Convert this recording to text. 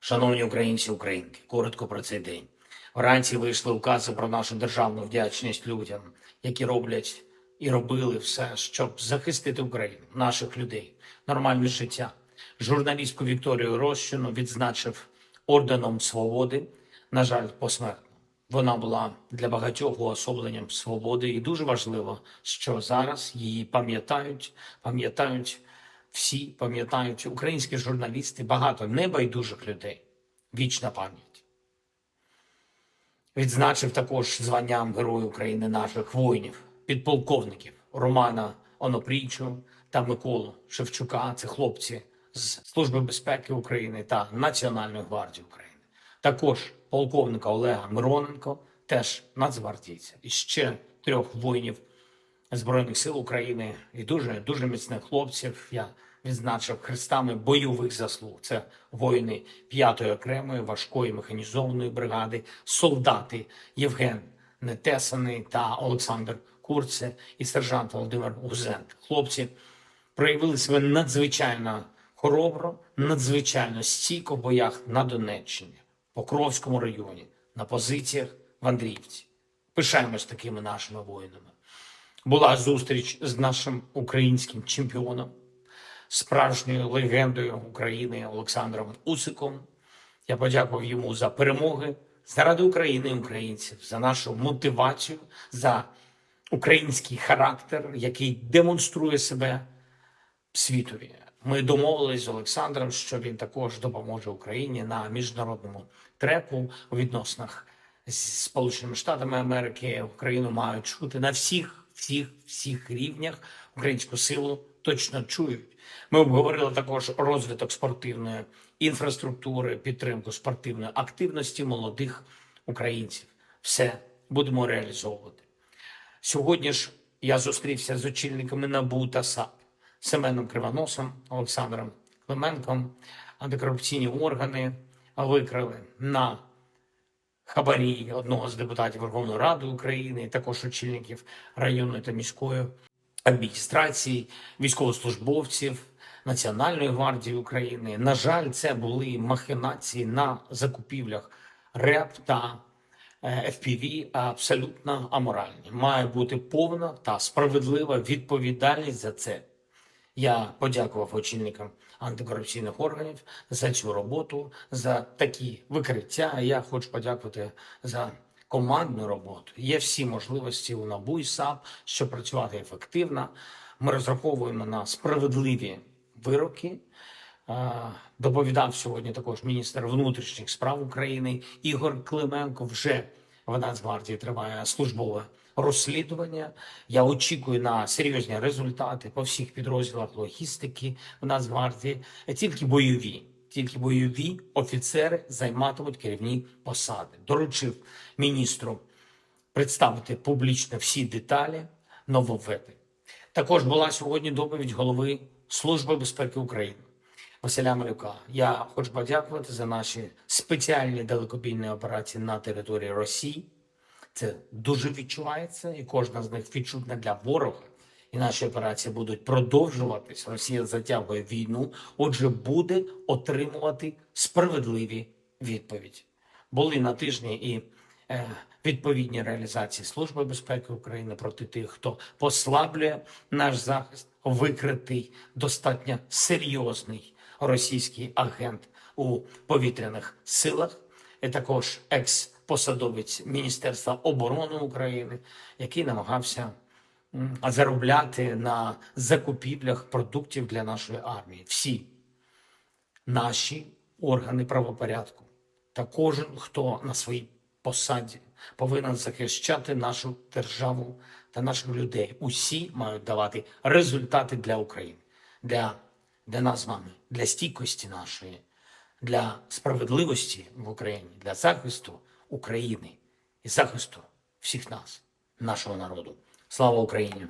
Шановні українці, українки, коротко про цей день. Вранці вийшли укази про нашу державну вдячність людям, які роблять і робили все, щоб захистити Україну, наших людей, нормальне життя. Журналістку Вікторію Рощину відзначив орденом свободи, на жаль, посмертно. Вона була для багатьох уособленням свободи, і дуже важливо, що зараз її пам'ятають всі, пам'ятають українські журналісти, багато небайдужих людей. Вічна пам'ять. Відзначив також званням Герою України наших воїнів, підполковників Романа Онопрійчу та Миколу Шевчука. Це хлопці з Служби безпеки України та Національної гвардії України. Також полковника Олега Мироненко, теж нацгвардійця. І ще 3 воїнів Збройних сил України і дуже міцних хлопців я відзначив хрестами бойових заслуг. Це воїни 5-ї окремої важкої механізованої бригади, солдати Євген Нетесаний та Олександр Курце і сержант Володимир Гузенко. Хлопці проявили себе надзвичайно хоробро, надзвичайно стійко в боях на Донеччині, Покровському районі, на позиціях в Андріївці. Пишаємось такими нашими воїнами. Була зустріч з нашим українським чемпіоном, справжньою легендою України Олександром Усиком. Я подякував йому за перемоги, заради України і українців, за нашу мотивацію, за український характер, який демонструє себе світові. Ми домовились з Олександром, що він також допоможе Україні на міжнародному треку у відносинах з Сполученими Штатами Америки. Україну мають чути на всіх рівнях. Українську силу точно чують. Ми обговорили також розвиток спортивної інфраструктури, підтримку спортивної активності молодих українців. Все будемо реалізовувати. Сьогодні ж я зустрівся з очільниками НАБУ та САП, Семеном Кривоносом, Олександром Клименком. Антикорупційні органи викрили на хабарі одного з депутатів Верховної Ради України, також очільників районної та міської адміністрації, військовослужбовців Національної гвардії України. На жаль, це були махінації на закупівлях РЕП та FPV, абсолютно аморальні. Має бути повна та справедлива відповідальність за це. Я подякував очільникам антикорупційних органів за цю роботу, за такі викриття. Я хочу подякувати за командну роботу. Є всі можливості у НАБУ і САП, щоб працювати ефективно. Ми розраховуємо на справедливі вироки. Доповідав сьогодні також міністр внутрішніх справ України Ігор Клименко. Вже в Нацгвардії триває службове розслідування. Я очікую на серйозні результати по всіх підрозділах логістики в Нацгвардії. Тільки бойові офіцери займатимуть керівні посади. Доручив міністру представити публічно всі деталі нововведень. Також була сьогодні доповідь голови Служби безпеки України Василя Малюка. Я хочу подякувати за наші спеціальні далекобійні операції на території Росії. Це дуже відчувається, і кожна з них відчутна для ворога. І наші операції будуть продовжуватись. Росія затягує війну, отже, буде отримувати справедливі відповіді. Були на тижні і відповідні реалізації Служби безпеки України проти тих, хто послаблює наш захист, викритий достатньо серйозний російський агент у повітряних силах, і також екс-посадовець Міністерства оборони України, який намагався заробляти на закупівлях продуктів для нашої армії. Всі наші органи правопорядку та кожен, хто на своїй посаді, повинен захищати нашу державу та наших людей. Усі мають давати результати для України, для нас з вами, для стійкості нашої, для справедливості в Україні, для захисту України і захисту всіх нас, нашого народу. Слава Україні!